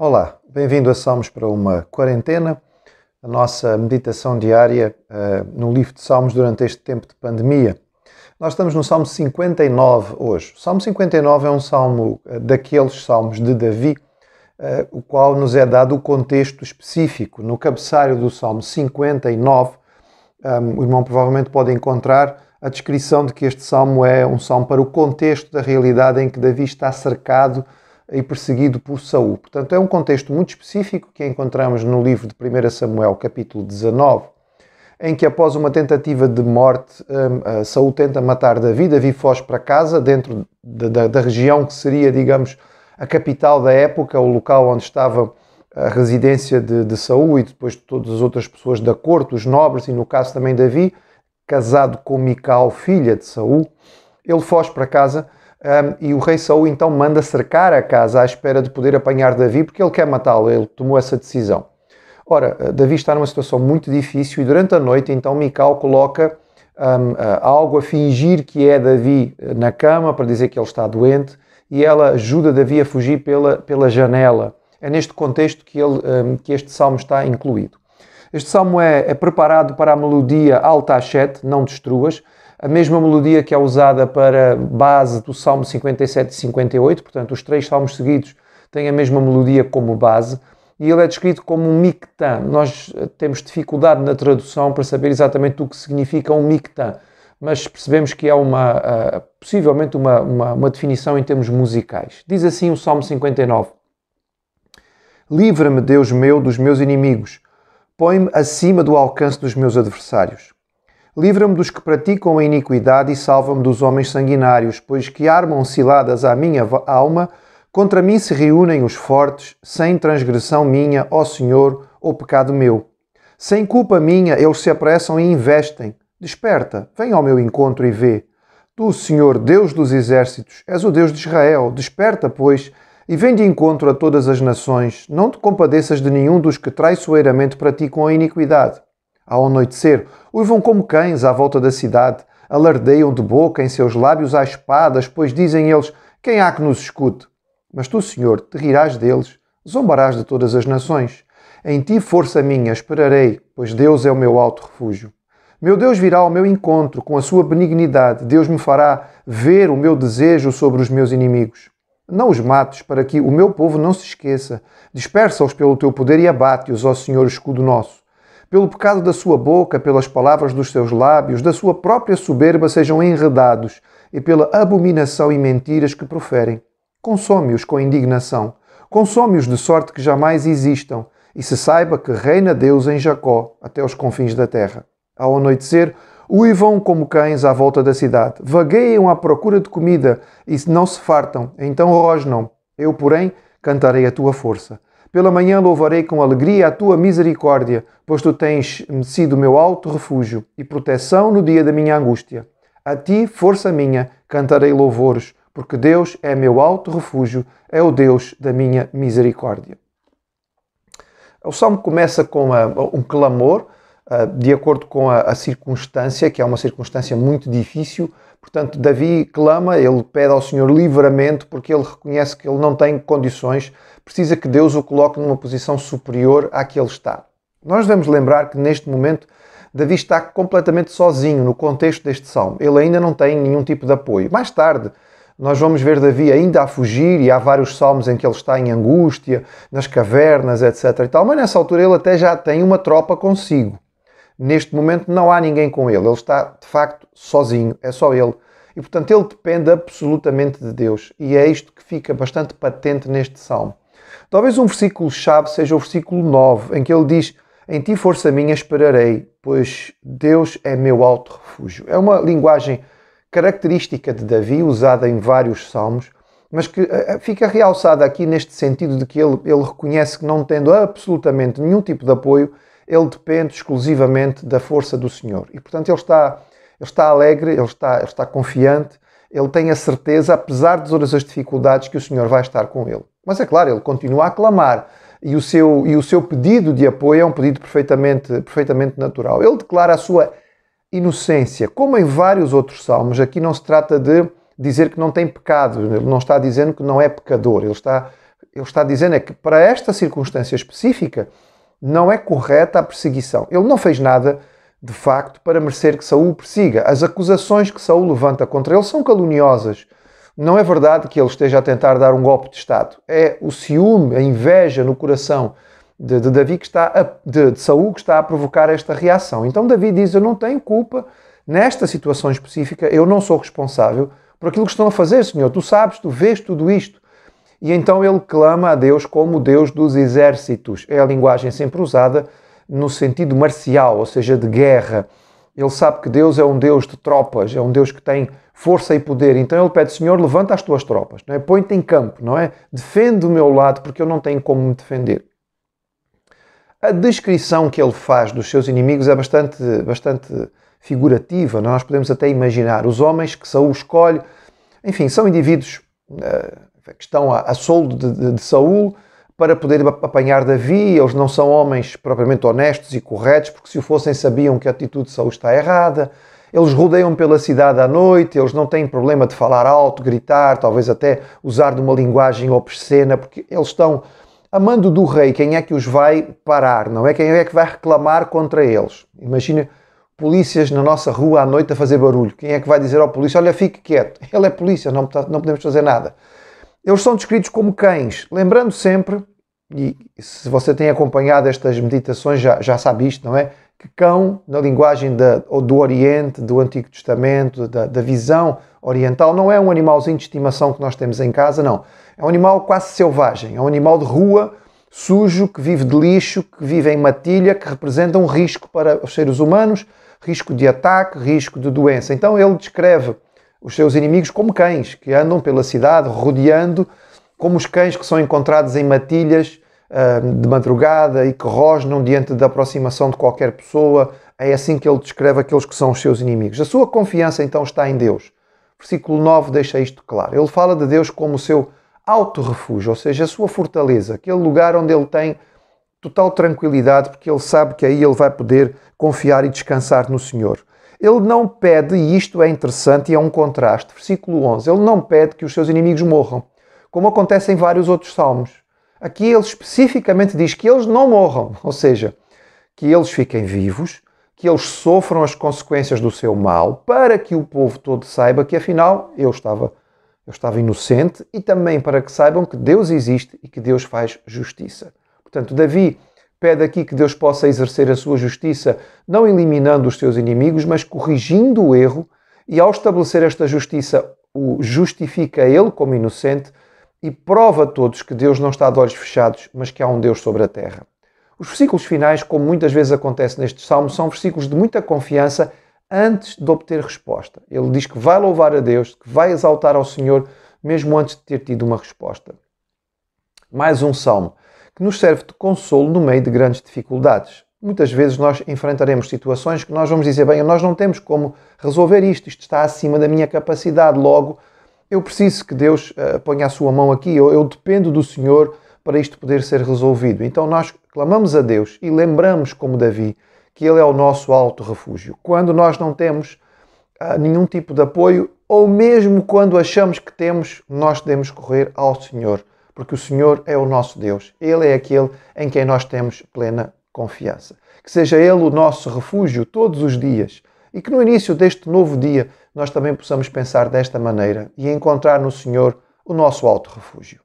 Olá, bem-vindo a Salmos para uma quarentena, a nossa meditação diária no livro de Salmos durante este tempo de pandemia. Nós estamos no Salmo 59 hoje. O Salmo 59 é um salmo daqueles salmos de Davi, o qual nos é dado o contexto específico. No cabeçalho do Salmo 59, o irmão provavelmente pode encontrar a descrição de que este salmo é um salmo para o contexto da realidade em que Davi está cercado e perseguido por Saul. Portanto, é um contexto muito específico que encontramos no livro de 1 Samuel, capítulo 19, em que após uma tentativa de morte, Saul tenta matar Davi. Davi foge para casa, dentro da região que seria, digamos, a capital da época, o local onde estava a residência de Saul e depois de todas as outras pessoas da corte, os nobres, e no caso também Davi, casado com Mical, filha de Saul. Ele foge para casa. E o rei Saul então manda cercar a casa à espera de poder apanhar Davi, porque ele quer matá-lo, ele tomou essa decisão. Ora, Davi está numa situação muito difícil e durante a noite então Mical coloca algo a fingir que é Davi na cama para dizer que ele está doente e ela ajuda Davi a fugir pela janela. É neste contexto que este salmo está incluído. Este salmo é preparado para a melodia Al-Tashet, não destruas, a mesma melodia que é usada para base do Salmo 57 e 58, portanto os três salmos seguidos têm a mesma melodia como base, e ele é descrito como um miktam. Nós temos dificuldade na tradução para saber exatamente o que significa um miktam, mas percebemos que é possivelmente uma definição em termos musicais. Diz assim o Salmo 59: Livra-me, Deus meu, dos meus inimigos, põe-me acima do alcance dos meus adversários. Livra-me dos que praticam a iniquidade e salva-me dos homens sanguinários, pois que armam ciladas à minha alma, contra mim se reúnem os fortes, sem transgressão minha, ó Senhor, ou pecado meu. Sem culpa minha, eles se apressam e investem. Desperta, vem ao meu encontro e vê. Tu, Senhor, Deus dos exércitos, és o Deus de Israel. Desperta, pois, e vem de encontro a todas as nações. Não te compadeças de nenhum dos que traiçoeiramente praticam a iniquidade. Ao anoitecer, uivam como cães à volta da cidade, alardeiam de boca em seus lábios à espadas, pois dizem eles, quem há que nos escute? Mas tu, Senhor, te rirás deles, zombarás de todas as nações. Em ti, força minha, esperarei, pois Deus é o meu alto refúgio. Meu Deus virá ao meu encontro com a sua benignidade, Deus me fará ver o meu desejo sobre os meus inimigos. Não os mates, para que o meu povo não se esqueça. Dispersa-os pelo teu poder e abate-os, ó Senhor, escudo nosso. Pelo pecado da sua boca, pelas palavras dos seus lábios, da sua própria soberba sejam enredados, e pela abominação e mentiras que proferem. Consome-os com indignação, consome-os de sorte que jamais existam, e se saiba que reina Deus em Jacó, até os confins da terra. Ao anoitecer, uivam como cães à volta da cidade, vagueiam à procura de comida, e não se fartam, então rosnam. Eu, porém, cantarei a tua força. Pela manhã louvarei com alegria a tua misericórdia, pois tu tens sido meu alto refúgio e proteção no dia da minha angústia. A ti, força minha, cantarei louvores, porque Deus é meu alto refúgio, é o Deus da minha misericórdia. O salmo começa com um clamor, de acordo com a circunstância, que é uma circunstância muito difícil. Portanto, Davi clama, ele pede ao Senhor livramento, porque ele reconhece que ele não tem condições, precisa que Deus o coloque numa posição superior à que ele está. Nós devemos lembrar que neste momento Davi está completamente sozinho no contexto deste salmo. Ele ainda não tem nenhum tipo de apoio. Mais tarde, nós vamos ver Davi ainda a fugir, e há vários salmos em que ele está em angústia, nas cavernas, etc. e tal, mas nessa altura ele até já tem uma tropa consigo. Neste momento não há ninguém com ele está de facto sozinho, é só ele. E portanto ele depende absolutamente de Deus. E é isto que fica bastante patente neste salmo. Talvez um versículo-chave seja o versículo 9, em que ele diz, em ti força minha esperarei, pois Deus é meu alto refúgio. É uma linguagem característica de Davi, usada em vários salmos, mas que fica realçada aqui neste sentido de que ele reconhece que não tendo absolutamente nenhum tipo de apoio, ele depende exclusivamente da força do Senhor. E, portanto, ele está alegre, ele está confiante, ele tem a certeza, apesar de todas as dificuldades, que o Senhor vai estar com ele. Mas, é claro, ele continua a clamar. E o seu pedido de apoio é um pedido perfeitamente natural. Ele declara a sua inocência. Como em vários outros salmos, aqui não se trata de dizer que não tem pecado. Ele não está dizendo que não é pecador. Ele está ele está dizendo é que para esta circunstância específica não é correta a perseguição. Ele não fez nada, de facto, para merecer que Saul o persiga. As acusações que Saul levanta contra ele são caluniosas. Não é verdade que ele esteja a tentar dar um golpe de Estado. É o ciúme, a inveja no coração de Davi de Saul que está a provocar esta reação. Então Davi diz, eu não tenho culpa nesta situação específica, eu não sou responsável por aquilo que estão a fazer, Senhor. Tu sabes, tu vês tudo isto. E então ele clama a Deus como o Deus dos exércitos. É a linguagem sempre usada no sentido marcial, ou seja, de guerra. Ele sabe que Deus é um Deus de tropas, é um Deus que tem força e poder. Então ele pede, Senhor, levanta as tuas tropas, não é? Põe-te em campo, não é? Defende o meu lado, porque eu não tenho como me defender. A descrição que ele faz dos seus inimigos é bastante figurativa. Nós podemos até imaginar os homens que Saul escolhe, enfim, são indivíduos que estão a soldo de Saul para poder apanhar Davi. Eles não são homens propriamente honestos e corretos, porque se o fossem sabiam que a atitude de Saul está errada. Eles rodeiam pela cidade à noite, eles não têm problema de falar alto, gritar, talvez até usar de uma linguagem obscena, porque eles estão a mando do rei. Quem é que os vai parar? Não é? Quem é que vai reclamar contra eles? Imagina polícias na nossa rua à noite a fazer barulho. Quem é que vai dizer ao polícia, olha, fique quieto? Ele é polícia, não podemos fazer nada. Eles são descritos como cães, lembrando sempre, e se você tem acompanhado estas meditações já sabe isto, não é? Que cão, na linguagem do Oriente, do Antigo Testamento, da visão oriental, não é um animalzinho de estimação que nós temos em casa, não. É um animal quase selvagem, é um animal de rua, sujo, que vive de lixo, que vive em matilha, que representa um risco para os seres humanos, risco de ataque, risco de doença. Então ele descreve os seus inimigos como cães, que andam pela cidade rodeando, como os cães que são encontrados em matilhas de madrugada e que rosnam diante da aproximação de qualquer pessoa. É assim que ele descreve aqueles que são os seus inimigos. A sua confiança então está em Deus. Versículo 9 deixa isto claro. Ele fala de Deus como o seu auto-refúgio, ou seja, a sua fortaleza, aquele lugar onde ele tem total tranquilidade, porque ele sabe que aí ele vai poder confiar e descansar no Senhor. Ele não pede, e isto é interessante e é um contraste, versículo 11, ele não pede que os seus inimigos morram, como acontece em vários outros salmos. Aqui ele especificamente diz que eles não morram, ou seja, que eles fiquem vivos, que eles sofram as consequências do seu mal, para que o povo todo saiba que afinal eu estava inocente, e também para que saibam que Deus existe e que Deus faz justiça. Portanto, Davi pede aqui que Deus possa exercer a sua justiça, não eliminando os seus inimigos, mas corrigindo o erro, e ao estabelecer esta justiça, o justifica ele como inocente e prova a todos que Deus não está de olhos fechados, mas que há um Deus sobre a terra. Os versículos finais, como muitas vezes acontece nestes salmos, são versículos de muita confiança antes de obter resposta. Ele diz que vai louvar a Deus, que vai exaltar ao Senhor, mesmo antes de ter tido uma resposta. Mais um salmo que nos serve de consolo no meio de grandes dificuldades. Muitas vezes nós enfrentaremos situações que nós vamos dizer, bem, nós não temos como resolver isto está acima da minha capacidade, logo eu preciso que Deus ponha a sua mão aqui, eu dependo do Senhor para isto poder ser resolvido. Então nós clamamos a Deus e lembramos, como Davi, que Ele é o nosso alto refúgio. Quando nós não temos nenhum tipo de apoio, ou mesmo quando achamos que temos, nós devemos correr ao Senhor, porque o Senhor é o nosso Deus. Ele é aquele em quem nós temos plena confiança. Que seja Ele o nosso refúgio todos os dias e que no início deste novo dia nós também possamos pensar desta maneira e encontrar no Senhor o nosso alto refúgio.